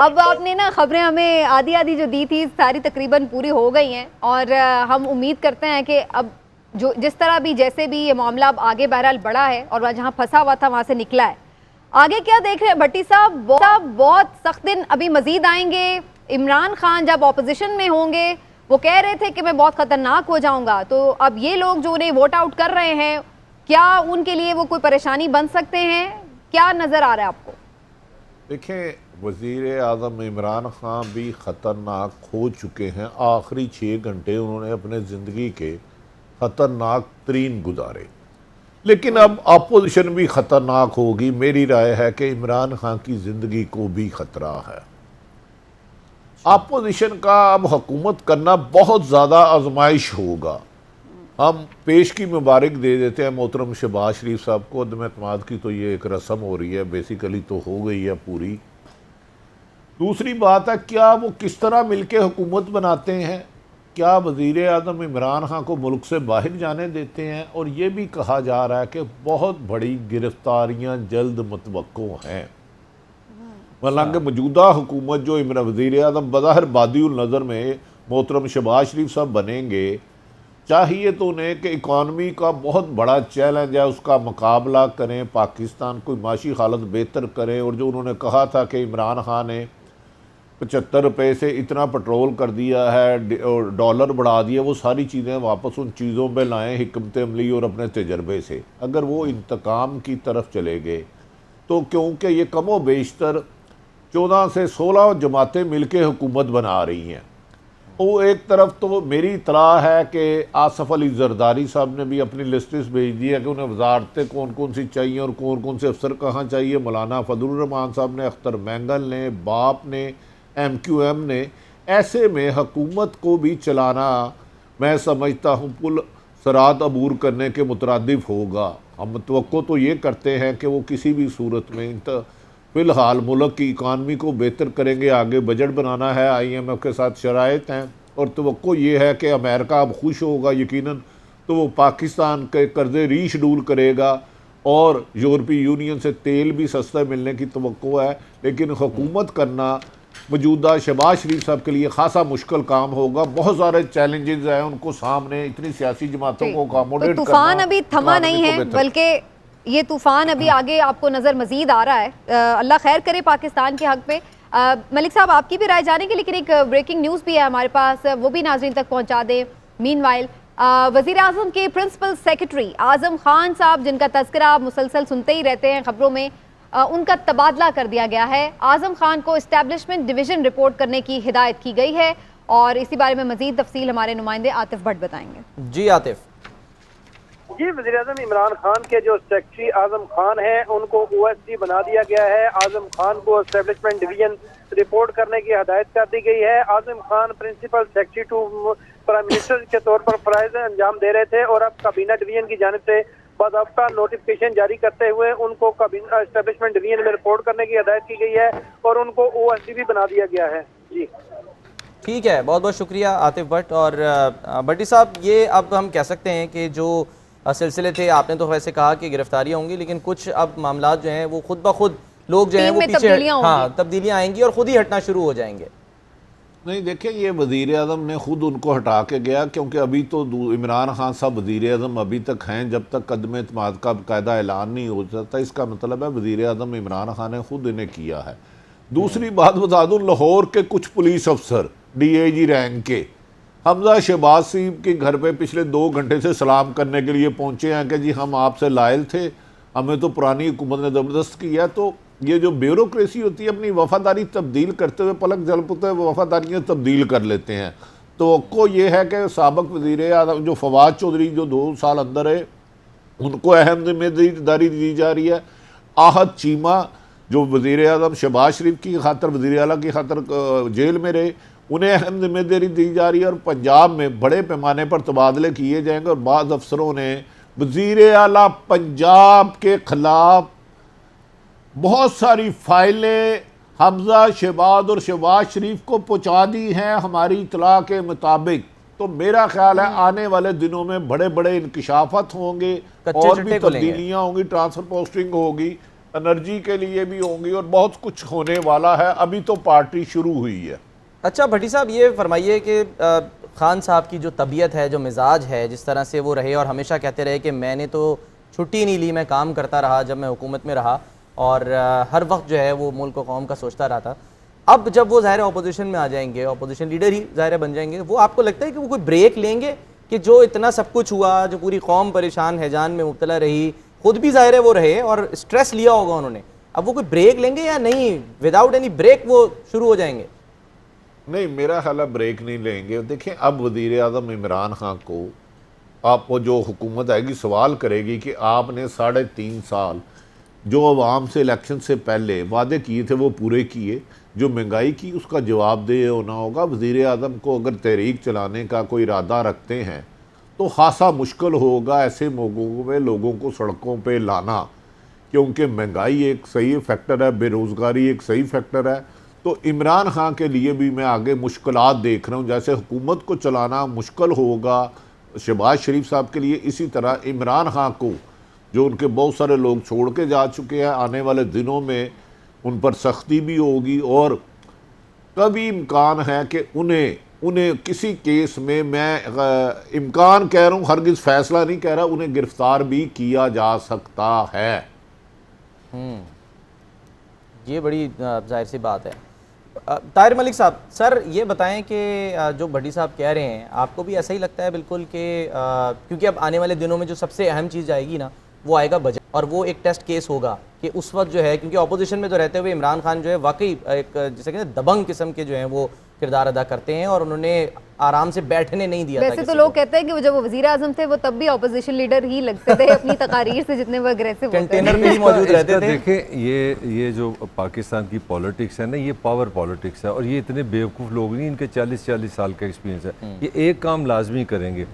अब आपने ना खबरें हमें आधी आधी जो दी थी सारी तकरीबन पूरी हो गई हैं और हम उम्मीद करते हैं कि अब जो जिस तरह भी जैसे भी ये मामला अब आगे बहरहाल बढ़ा है और वह जहाँ फंसा हुआ था वहाँ से निकला है, आगे क्या देख रहे हैं भट्टी साहब? बहुत सख्त दिन अभी मजीद आएंगे। इमरान खान जब ऑपोजिशन में होंगे वो कह रहे थे कि मैं बहुत खतरनाक हो जाऊंगा, तो अब ये लोग जो उन्हें वोट आउट कर रहे हैं, क्या उनके लिए वो कोई परेशानी बन सकते हैं? क्या नजर आ रहा है आपको? देखें, वज़ीर आज़म इमरान खान भी ख़तरनाक हो चुके हैं। आखिरी 6 घंटे उन्होंने अपने ज़िंदगी के ख़तरनाक तरीन गुजारे, लेकिन अब अपोजिशन भी ख़तरनाक होगी। मेरी राय है कि इमरान खान की ज़िंदगी को भी ख़तरा है। अपोजिशन का अब हुकूमत करना बहुत ज़्यादा आजमाइश होगा। हम पेश की मुबारक दे देते हैं मोहतरम शहबाज शरीफ साहब को। अदम एतमाद की तो ये एक रस्म हो रही है, बेसिकली तो हो गई है पूरी। दूसरी बात है, क्या वो किस तरह मिलके हुकूमत बनाते हैं? क्या वज़ीर आज़म इमरान खान को मुल्क से बाहर जाने देते हैं? और ये भी कहा जा रहा है कि बहुत बड़ी गिरफ्तारियां जल्द मुतवक्को हैं। हालांकि मौजूदा हुकूमत जो वज़ीर आज़म बज़ाहिर बादिउल नज़र में मोहतरम शहबाज शरीफ साहब बनेंगे, चाहिए तो उन्हें कि इकॉनमी का बहुत बड़ा चैलेंज है, उसका मुकाबला करें, पाकिस्तान को माशी हालत बेहतर करें। और जो उन्होंने कहा था कि इमरान खान ने 75 रुपये से इतना पेट्रोल कर दिया है और डॉलर बढ़ा दिया, वो सारी चीज़ें वापस उन चीज़ों पे लाएँ हिकमत अमली और अपने तजर्बे से। अगर वो इंतकाम की तरफ चले गए तो, क्योंकि ये कमो बेशतर 14 से 16 जमातें मिलकर हुकूमत बना रही हैं। वो एक तरफ तो मेरी इतला है कि आसफ़ अली ज़रदारी साहब ने भी अपनी लिस्टिस भेज दी है कि उन्हें वजारतें कौन कौन सी चाहिए और कौन कौन से अफसर कहाँ चाहिए। मौलाना फजलुर रहमान साहब ने, अख्तर मैंगल ने, बाप ने, MQM ने। ऐसे में हुकूमत को भी चलाना मैं समझता हूँ पुल सरात अबूर करने के मुतरादिफ होगा। हम तवक्को तो ये करते हैं कि वो किसी भी सूरत में फ़िलहाल मुल्क की इकानमी को बेहतर करेंगे। आगे बजट बनाना है, IMF के साथ शराइत हैं और तवक्को ये है कि अमेरिका अब खुश होगा यकीनन, तो वो पाकिस्तान के कर्ज़े रीशेड्यूल करेगा और यूरोपीय यूनियन से तेल भी सस्ता मिलने की तवक्को है। लेकिन हुकूमत करना मौजूदा शहबाज शरीफ साहब के लिए खासा मुश्किल काम होगा। बहुत सारे चैलेंजेस हैं उनको सामने, इतनी सियासी जमातों को अकोमोडेट करना। तूफान अभी थमा नहीं है, बल्कि ये तूफान अभी आगे आपको नज़र मजीद आ रहा है। अल्लाह खैर करे पाकिस्तान के हक पे। मलिक साहब, आपकी भी राय जाने की, लेकिन एक ब्रेकिंग न्यूज़ भी है हमारे पास, वो भी नाज़रीन तक पहुंचा दें। मीनवाइल वज़ीर आज़म के प्रिंसिपल सेक्रेटरी आज़म खान साहब, जिनका तज़किरा आप मुसलसल सुनते ही रहते हैं खबरों में, उनका तबादला कर दिया गया है। आज़म खान को इस्टेब्लिशमेंट डिवीज़न रिपोर्ट करने की हिदायत की गई है और इसी बारे में मजीद तफसील हमारे नुमाइंदे आतिफ भट्ट बताएंगे। जी आतिफ। जी, वज़ीर आज़म इमरान खान के जो सेक्रेटरी आज़म खान है उनको OSD बना दिया गया है। आज़म खान को एस्टेब्लिशमेंट डिवीजन रिपोर्ट करने की हदायत कर दी गई है। Azam Khan principal secretary to prime minister के तौर पर फ़राइज़ अंजाम दे रहे थे और अब काबीना डिवीजन की जानिब से बाज़ाब्ता नोटिफिकेशन जारी करते हुए उनको काबीना एस्टेब्लिशमेंट डिवीजन में रिपोर्ट करने की हदायत की गई है और उनको OSD भी बना दिया गया है। जी ठीक है, बहुत बहुत शुक्रिया आतिफ भट्ट। और भट्टी साहब, ये अब हम कह सकते हैं कि जो सिलसिले थे, आपने तो वैसे कहा कि गिरफ्तारियां होंगी, लेकिन कुछ अब मामला जो हैं वो खुद ब खुद लोग जो हैं वो पीछे तब्दीलियां आएंगी और खुद ही हटना शुरू हो जाएंगे। नहीं, देखिए, ये वज़ीर आज़म ने खुद उनको हटा के गया, क्योंकि अभी तो इमरान खान साहब वज़ीर आज़म अभी तक हैं जब तक अदम एतमाद का बाकायदा ऐलान नहीं हो सकता। इसका मतलब है वज़ीर आज़म इमरान खान ने खुद इन्हें किया है। दूसरी बात बता दूँ, लाहौर के कुछ पुलिस अफसर DIG रैंक के हमजा शहबाज शरीफ के घर पे पिछले 2 घंटे से सलाम करने के लिए पहुंचे हैं कि जी हम आपसे लायल थे, हमें तो पुरानी हुकूमत ने ज़बरदस्त किया। तो ये जो ब्यूरोक्रेसी होती है, अपनी वफादारी तब्दील करते हुए पलक झपकते हुए वफादारियाँ तब्दील कर लेते हैं। तो ये है कि साबिक़ वज़ीर आज़म जो फवाद चौधरी जो 2 साल अंदर है, उनको अहम जिम्मेदारी दी जा रही है। आहद चीमा जो वज़ीर आज़म शहबाज शरीफ की खातर, वज़ीर आला की खातर जेल में रहे, उन्हें अहम जिम्मेदारी दी जा रही है। और पंजाब में बड़े पैमाने पर तबादले किए जाएंगे और बाज़ अफसरों ने वज़ीर आला पंजाब के ख़िलाफ़ बहुत सारी फाइलें हमजा शहबाज और शहबाज शरीफ को पहुँचा दी हैं हमारी इतला के मुताबिक। तो मेरा ख्याल है आने वाले दिनों में बड़े बड़े इंकशाफात होंगे और भी तब्दीलियाँ होंगी, ट्रांसफर पोस्टिंग होगी। एनर्जी के लिए भी होंगी और बहुत कुछ होने वाला है। अभी तो पार्टी शुरू हुई है। अच्छा भट्टी साहब, ये फरमाइए कि खान साहब की जो तबीयत है, जो मिजाज है, जिस तरह से वो रहे और हमेशा कहते रहे कि मैंने तो छुट्टी नहीं ली, मैं काम करता रहा जब मैं हुकूमत में रहा, और हर वक्त जो है वो मुल्क व कौम का सोचता रहा था। अब जब वो ज़ाहिर अपोजिशन में आ जाएंगे, अपोजिशन लीडर ही ज़ाहिर बन जाएंगे, वो आपको लगता है कि वो कोई ब्रेक लेंगे कि जो इतना सब कुछ हुआ, जो पूरी कौम परेशान हैजान में मुब्तला रही, खुद भी ज़ाहिर है वो रहे और स्ट्रेस लिया होगा उन्होंने, अब वो कोई ब्रेक लेंगे या नहीं, विदाउट एनी ब्रेक वो शुरू हो जाएंगे? नहीं, मेरा ख्याल है ब्रेक नहीं लेंगे। देखें, अब वज़ीर आज़म इमरान खान को आपको जो हुकूमत आएगी सवाल करेगी कि आपने 3.5 साल जो अवाम से इलेक्शन से पहले वादे किए थे वो पूरे किए, जो महंगाई की उसका जवाबदेह होना होगा। वज़ीर आज़म को अगर तहरीक चलाने का कोई इरादा रखते हैं तो खासा मुश्किल होगा ऐसे मौक़ों में लोगों को सड़कों पे लाना, क्योंकि महंगाई एक सही फैक्टर है, बेरोज़गारी एक सही फैक्टर है। तो इमरान खान के लिए भी मैं आगे मुश्किलात देख रहा हूँ। जैसे हुकूमत को चलाना मुश्किल होगा शहबाज शरीफ साहब के लिए, इसी तरह इमरान खान को, जो उनके बहुत सारे लोग छोड़ के जा चुके हैं, आने वाले दिनों में उन पर सख्ती भी होगी और कभी इम्कान है कि उन्हें किसी केस में, मैं इम्कान कह रहा हूँ, हरगिज़ फैसला नहीं कह रहा, उन्हें गिरफ्तार भी किया जा सकता है। ये बड़ी जाहिर सी बात है। ताहिर मलिक साहब, सर ये बताएं कि जो भट्टी साहब कह रहे हैं, आपको भी ऐसा ही लगता है बिल्कुल कि क्योंकि अब आने वाले दिनों में जो सबसे अहम चीज़ आएगी ना, वो आएगा बजट, और वो एक टेस्ट केस होगा कि उस वक्त जो है, क्योंकि अपोजिशन में तो रहते हुए इमरान खान जो है वाकई एक जैसे कहते हैं दबंग किस्म के जो हैं वो किरदार अदा करते हैं, और उन्होंने आराम से बैठने नहीं दिया। वैसे तो लोग कहते हैं कि वो जब वो वज़ीर आज़म थे वो तब भी अपोजिशन लीडर ही लगते थे अपनी तकारीर से, जितने वो अग्रेसिव कंटेनर में ही मौजूद रहते थे। देखें, ये जो पाकिस्तान की पॉलिटिक्स है ना, ये पावर पॉलिटिक्स है, और ये इतने बेवकूफ़ लोग नहीं, इनके 40-40 साल का एक्सपीरियंस है। ये एक काम लाजमी करेंगे,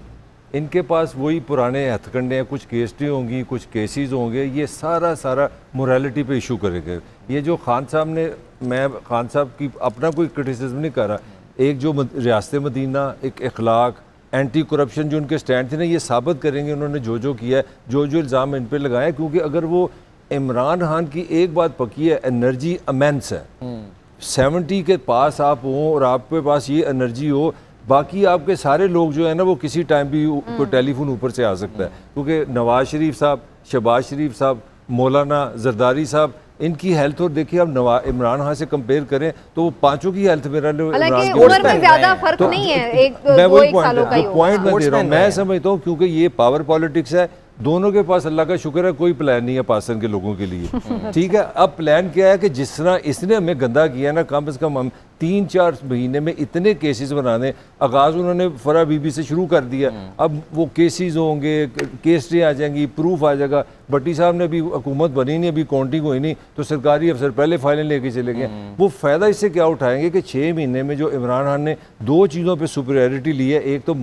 इनके पास वही पुराने हथकंडे हैं, कुछ केसटी होंगी, कुछ केसेस होंगे, ये सारा मोरालिटी पे इशू करेंगे। ये जो खान साहब ने, मैं खान साहब की अपना कोई क्रिटिसिज्म नहीं कर रहा, एक जो रियासत मदीना, एक अखलाक, एंटी करप्शन जो उनके स्टैंड थे ना, ये साबित करेंगे उन्होंने जो किया है, जो इल्ज़ाम इन पर लगाए। क्योंकि अगर वो इमरान खान की एक बात पक्की है, एनर्जी अमेंस है, 70 के पास आप हों और आपके पास ये एनर्जी हो, बाकी आपके सारे लोग जो है ना वो किसी टाइम भी कोई टेलीफोन ऊपर से आ सकता है। क्योंकि नवाज शरीफ साहब, शहबाज शरीफ साहब, मौलाना जरदारी साहब, इनकी हेल्थ और देखिए आप इमरान खान से कंपेयर करें तो वो पांचों की हेल्थ मेरा उम्र में ज्यादा फर्क नहीं है, मैं वही पॉइंट मैं दे रहा हूँ। मैं समझता हूँ क्योंकि ये पावर पॉलिटिक्स है, दोनों के पास अल्लाह का शुक्र है कोई प्लान नहीं है पाकिस्तान के लोगों के लिए। ठीक है, अब प्लान क्या है कि जिस तरह इसने हमें गंदा किया ना, कम से कम हम 3-4 महीने में इतने केसेस बनाने, आगाज़ उन्होंने फरा बीबी से शुरू कर दिया, अब वो केसेस होंगे, केसें आ जाएंगी, प्रूफ आ जाएगा। भट्टी साहब ने अभी हुकूमत बनी नहीं, अभी काउंटिंग हुई नहीं, तो सरकारी अफसर पहले फाइलें लेके चले गए। वो फ़ायदा इससे क्या उठाएंगे कि 6 महीने में जो इमरान खान ने 2 चीज़ों पर सुपीरियरिटी ली है, एक तो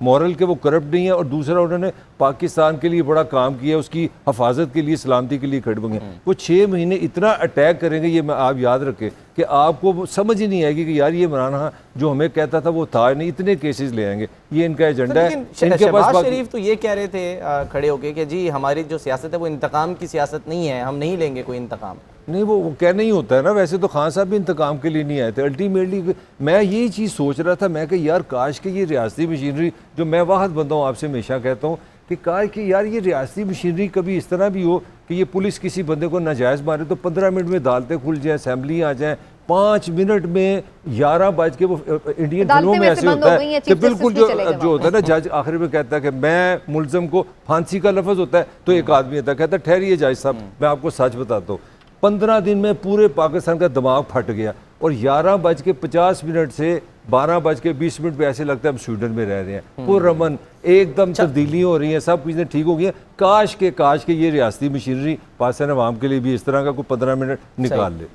मॉरल के वो करप्ट नहीं है, और दूसरा उन्होंने पाकिस्तान के लिए बड़ा काम किया, उसकी हिफाजत के लिए, सलामती के लिए खड़े होंगे। वो 6 महीने इतना अटैक करेंगे, ये आप याद रखें कि आपको समझ ही नहीं आएगी कि यार ये इमरान खान जो हमें कहता था वो था नहीं, इतने केसेस ले आएंगे, ये इनका एजेंडा है। इनके पास शरीफ तो ये कह रहे थे खड़े होके कि जी हमारी जो सियासत है वो इंतकाम की सियासत नहीं है, हम नहीं लेंगे कोई इंतकाम। नहीं, वो कहना ही होता है ना। वैसे तो खान साहब भी इंतकाम के लिए नहीं आए थे। अल्टीमेटली मैं यही चीज़ सोच रहा था, मैं कि यार काश के ये रियासती मशीनरी, जो मैं वाहद बंदा हूँ, आपसे हमेशा कहता हूँ कि काश कि यार ये रियासती मशीनरी कभी इस तरह भी हो कि ये पुलिस किसी बंदे को नाजायज़ मारे तो 15 मिनट में अदालतें खुल जाएँ, असेंबली आ जाए, 5 मिनट में 11 बज के, वो इंडियन फिल्मों में ऐसे होता है कि बिल्कुल जो होता है ना, जज आखिर में कहता है कि मैं मुलजम को, फांसी का लफ्ज़ होता है तो एक आदमी आता है कहता है ठहरिए जज साहब मैं आपको सच बताता हूँ, 15 दिन में पूरे पाकिस्तान का दिमाग फट गया, और 11:50 से 12:20 पे ऐसे लगता है हम स्वीडन में रह रहे हैं। पुरअमन एकदम तब्दीली हो रही है, सब चीज़ें ठीक हो गई हैं। काश के ये रियासती मशीनरी पाकिस्तान अवाम के लिए भी इस तरह का कोई 15 मिनट निकाल ले।